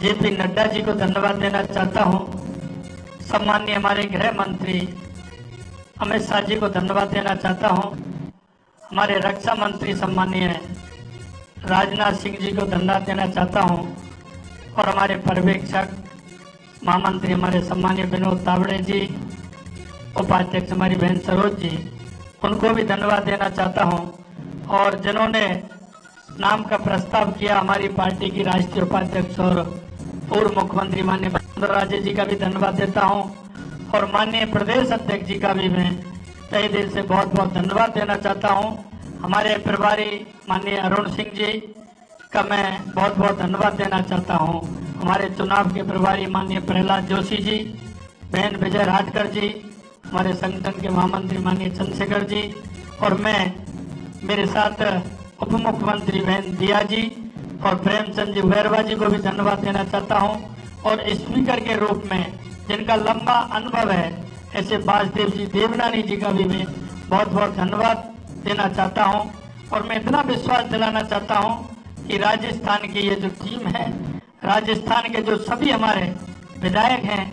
JP Nadda ji को धन्यवाद देना चाहता हूं। सम्माननीय हमारे गृह मंत्री अमित शाह जी को धन्यवाद देना चाहता हूं। हमारे रक्षा मंत्री सम्माननीय राजनाथ सिंह जी को धन्यवाद देना चाहता हूं और हमारे पर्यवेक्षक महामंत्री हमारे सम्माननीय विनोद तावड़े जी, उपाध्यक्ष हमारी बहन सरोज जी, उनको भी धन्यवाद देना चाहता हूं। और जिन्होंने नाम का प्रस्ताव किया, हमारी पार्टी की राष्ट्रीय उपाध्यक्ष और पूर्व मुख्यमंत्री माननीय वसुंधरा राजे जी का भी धन्यवाद देता हूं और माननीय प्रदेश अध्यक्ष जी का भी मैं तहे दिल से बहुत बहुत धन्यवाद देना चाहता हूं। हमारे प्रभारी माननीय अरुण सिंह जी का मैं बहुत बहुत धन्यवाद देना चाहता हूं। हमारे चुनाव के प्रभारी माननीय प्रहलाद जोशी जी, बहन विजय राठकर जी, हमारे संगठन के महामंत्री माननीय चंद्रशेखर जी और मैं मेरे साथ उप मुख्यमंत्री बहन दिया जी और प्रेमचंद जी भैरवा जी को भी धन्यवाद देना चाहता हूं। और स्पीकर के रूप में जिनका लंबा अनुभव है ऐसे वासुदेव जी देवनानी जी का भी मैं बहुत बहुत धन्यवाद देना चाहता हूं। और मैं इतना विश्वास दिलाना चाहता हूं कि राजस्थान की ये जो टीम है, राजस्थान के जो सभी हमारे विधायक हैं,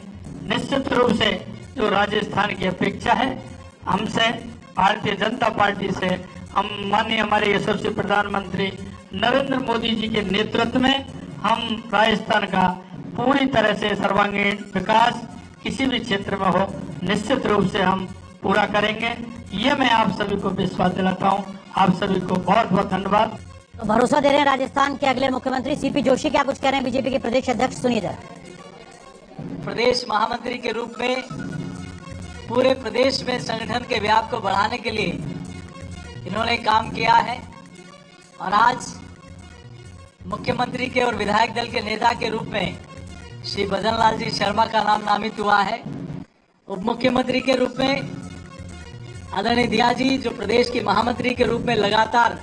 निश्चित रूप से जो राजस्थान की अपेक्षा है हमसे, भारतीय जनता पार्टी से, हम माननीय हमारे यशस्वी प्रधानमंत्री नरेंद्र मोदी जी के नेतृत्व में हम राजस्थान का पूरी तरह से सर्वांगीण विकास किसी भी क्षेत्र में हो निश्चित रूप से हम पूरा करेंगे। ये मैं आप सभी को विश्वास दिलाता हूँ। आप सभी को बहुत बहुत धन्यवाद। तो भरोसा दे रहे हैं राजस्थान के अगले मुख्यमंत्री सीपी जोशी, क्या कुछ कह रहे हैं बीजेपी के प्रदेश अध्यक्ष, सुनिए जरा। प्रदेश महामंत्री के रूप में पूरे प्रदेश में संगठन के व्याप को बढ़ाने के लिए इन्होंने काम किया है और आज मुख्यमंत्री के और विधायक दल के नेता के रूप में श्री भजनलाल जी शर्मा का नाम नामित हुआ है। उप मुख्यमंत्री के रूप में आदरणीय दिया जी जो प्रदेश की महामंत्री के रूप में लगातार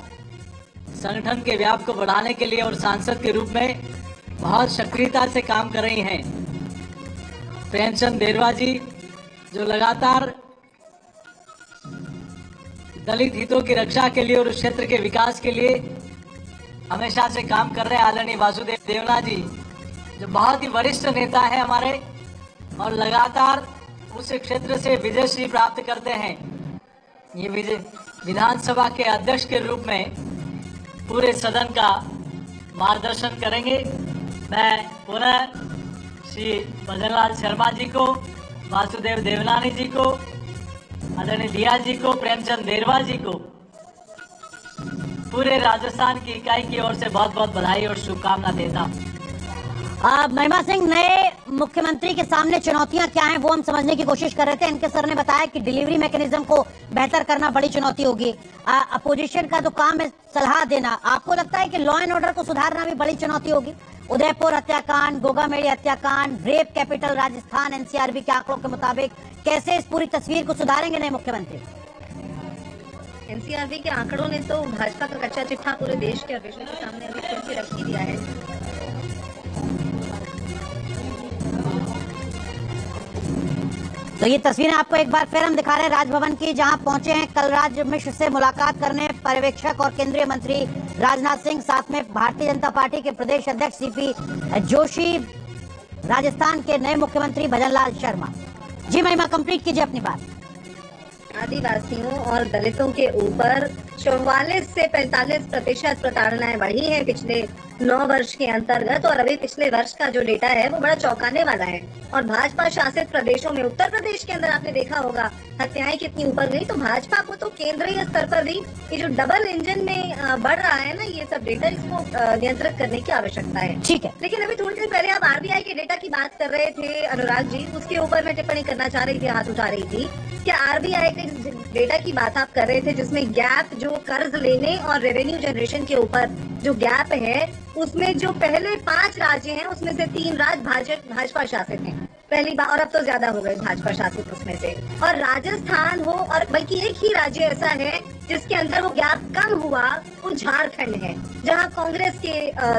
संगठन के व्याप को बढ़ाने के लिए और सांसद के रूप में बहुत सक्रियता से काम कर रही हैं। प्रेमचंद देरवा जी जो लगातार दलित हितों की रक्षा के लिए और उस क्षेत्र के विकास के लिए हमेशा से काम कर रहे हैं। आदरणीय वासुदेव देवना जी जो बहुत ही वरिष्ठ नेता है हमारे और लगातार उस क्षेत्र से विजयश्री प्राप्त करते हैं। ये विधानसभा के अध्यक्ष के रूप में पूरे सदन का मार्गदर्शन करेंगे। मैं पुनः श्री भजनलाल शर्मा जी को, वासुदेव देवनानी जी को, आदरणीय दिया जी को, प्रेमचंद देरवा जी को, पूरे राजस्थान की इकाई की ओर से बहुत बहुत बधाई और शुभकामना देता हूँ। महिमा सिंह, नए मुख्यमंत्री के सामने चुनौतियां क्या हैं वो हम समझने की कोशिश कर रहे थे। इनके सर ने बताया कि डिलीवरी मैकेनिज्म को बेहतर करना बड़ी चुनौती होगी। अपोजिशन का जो काम है सलाह देना, आपको लगता है कि लॉ एंड ऑर्डर को सुधारना भी बड़ी चुनौती होगी? उदयपुर हत्याकांड, गोगामेड़ी हत्याकांड, रेप कैपिटल राजस्थान, एनसीआरबी के आंकड़ों के मुताबिक कैसे इस पूरी तस्वीर को सुधारेंगे नए मुख्यमंत्री? एनसीआरबी के आंकड़ों ने तो भाजपा का कच्चा चिट्ठा पूरे देश के अभिषेक के सामने अभी खुल के रख ही दिया है। तो ये तस्वीरें आपको एक बार फिर हम दिखा रहे हैं राजभवन की, जहां पहुंचे हैं कलराज मिश्र से मुलाकात करने पर्यवेक्षक और केंद्रीय मंत्री राजनाथ सिंह, साथ में भारतीय जनता पार्टी के प्रदेश अध्यक्ष सीपी जोशी, राजस्थान के नए मुख्यमंत्री भजनलाल शर्मा। जी महिमा, कंप्लीट कीजिए अपनी बात। आदिवासियों और दलितों के ऊपर 44 से 45% प्रताड़नाएं बढ़ी हैं पिछले 9 वर्ष के अंतर्गत, और अभी पिछले वर्ष का जो डेटा है वो बड़ा चौंकाने वाला है। और भाजपा शासित प्रदेशों में, उत्तर प्रदेश के अंदर आपने देखा होगा हत्याएं कितनी ऊपर गई। तो भाजपा को तो केंद्रीय स्तर पर भी ये जो डबल इंजन में बढ़ रहा है ना ये सब डेटा, इसको नियंत्रित करने की आवश्यकता है। ठीक है, लेकिन अभी थोड़ी देर पहले आप आरबीआई के डेटा की बात कर रहे थे अनुराग जी, उसके ऊपर मैं टिप्पणी करना चाह रही थी, हाथ उठा रही थी। क्या आरबीआई के डेटा की बात आप कर रहे थे जिसमें गैप, जो कर्ज लेने और रेवेन्यू जनरेशन के ऊपर जो गैप है, उसमें जो पहले 5 राज्य हैं उसमें से 3 राज्य भाजपा शासित हैं पहली बार, और अब तो ज्यादा हो गए भाजपा शासित उसमें से। और राजस्थान हो, और बल्कि एक ही राज्य ऐसा है जिसके अंदर वो गैप कम हुआ, वो झारखंड है जहां कांग्रेस के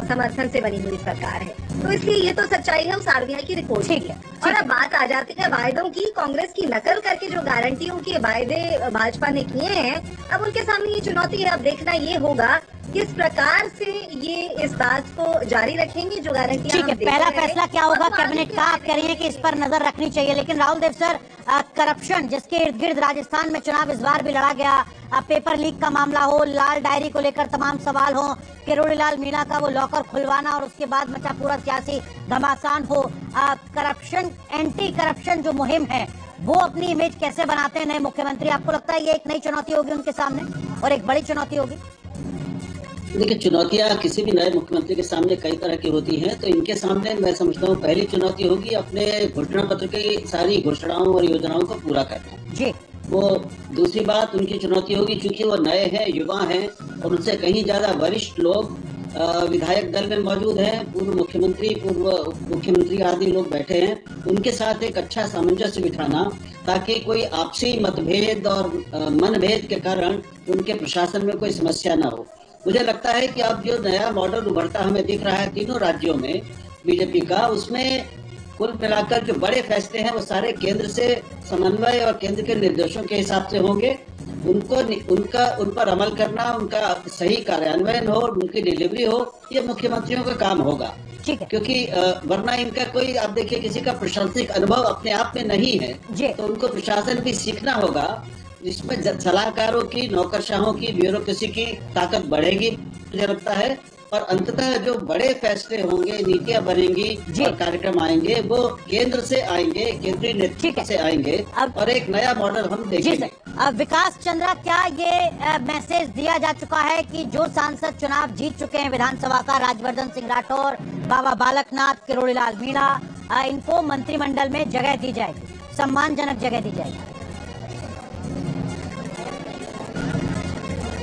समर्थन से बनी हुई सरकार है। तो इसलिए ये तो सच्चाई है उस आरबीआई की रिपोर्ट की है। और अब बात आ जाती है वायदों की, कांग्रेस की नकल करके जो गारंटियों के वायदे भाजपा ने किए हैं, अब उनके सामने ये चुनौती है। अब देखना ये होगा किस प्रकार से ये इस बात को जारी रखेंगे जो गारंटी? ठीक है, पहला फैसला क्या होगा कैबिनेट का, आप कह रही है कि इस पर नजर रखनी चाहिए, लेकिन राहुल देव सर, करप्शन जिसके इर्द गिर्द राजस्थान में चुनाव इस बार भी लड़ा गया, पेपर लीक का मामला हो, लाल डायरी को लेकर तमाम सवाल हो, किरोड़ीलाल मीणा का वो लॉकर खुलवाना और उसके बाद मचा पूरा सियासी घमासान हो, करप्शन, एंटी करप्शन जो मुहिम है वो अपनी इमेज कैसे बनाते हैं नए मुख्यमंत्री? आपको लगता है ये एक नई चुनौती होगी उनके सामने और एक बड़ी चुनौती होगी? देखिए, चुनौतियां किसी भी नए मुख्यमंत्री के सामने कई तरह की होती हैं, तो इनके सामने मैं समझता हूँ पहली चुनौती होगी अपने घोषणा पत्र की सारी घोषणाओं और योजनाओं को पूरा करना जी। वो दूसरी बात उनकी चुनौती होगी, चूंकि वो नए हैं, युवा हैं और उनसे कहीं ज्यादा वरिष्ठ लोग विधायक दल में मौजूद हैं, पूर्व मुख्यमंत्री, पूर्व मुख्यमंत्री आदि लोग बैठे हैं, उनके साथ एक अच्छा सामंजस्य बिठाना ताकि कोई आपसी मतभेद और मनभेद के कारण उनके प्रशासन में कोई समस्या न हो। मुझे लगता है कि अब जो नया मॉडल उभरता हमें दिख रहा है तीनों राज्यों में बीजेपी का, उसमें कुल मिलाकर जो बड़े फैसले हैं वो सारे केंद्र से समन्वय और केंद्र के निर्देशों के हिसाब से होंगे। उन पर अमल करना, उनका सही कार्यान्वयन हो, उनकी डिलीवरी हो, ये मुख्यमंत्रियों का काम होगा। क्योंकि वरना इनका कोई, आप देखिए, किसी का प्रशासनिक अनुभव अपने आप में नहीं है, तो उनको प्रशासन भी सीखना होगा, जिसमें सलाहकारों की, नौकरशाहों की, ब्यूरोक्रेसी की ताकत बढ़ेगी मुझे लगता है। और अंततः जो बड़े फैसले होंगे, नीतियां बनेंगी और कार्यक्रम आएंगे, वो केंद्र से आएंगे, केंद्रीय नेतृत्व से आएंगे और एक नया मॉडल हम देखेंगे। विकास चंद्रा, क्या ये मैसेज दिया जा चुका है कि जो सांसद चुनाव जीत चुके हैं विधानसभा का, राजवर्धन सिंह राठौर, बाबा बालकनाथ, किरोड़ीलाल मीणा, इनको मंत्रिमंडल में जगह दी जाएगी, सम्मानजनक जगह दी जाएगी?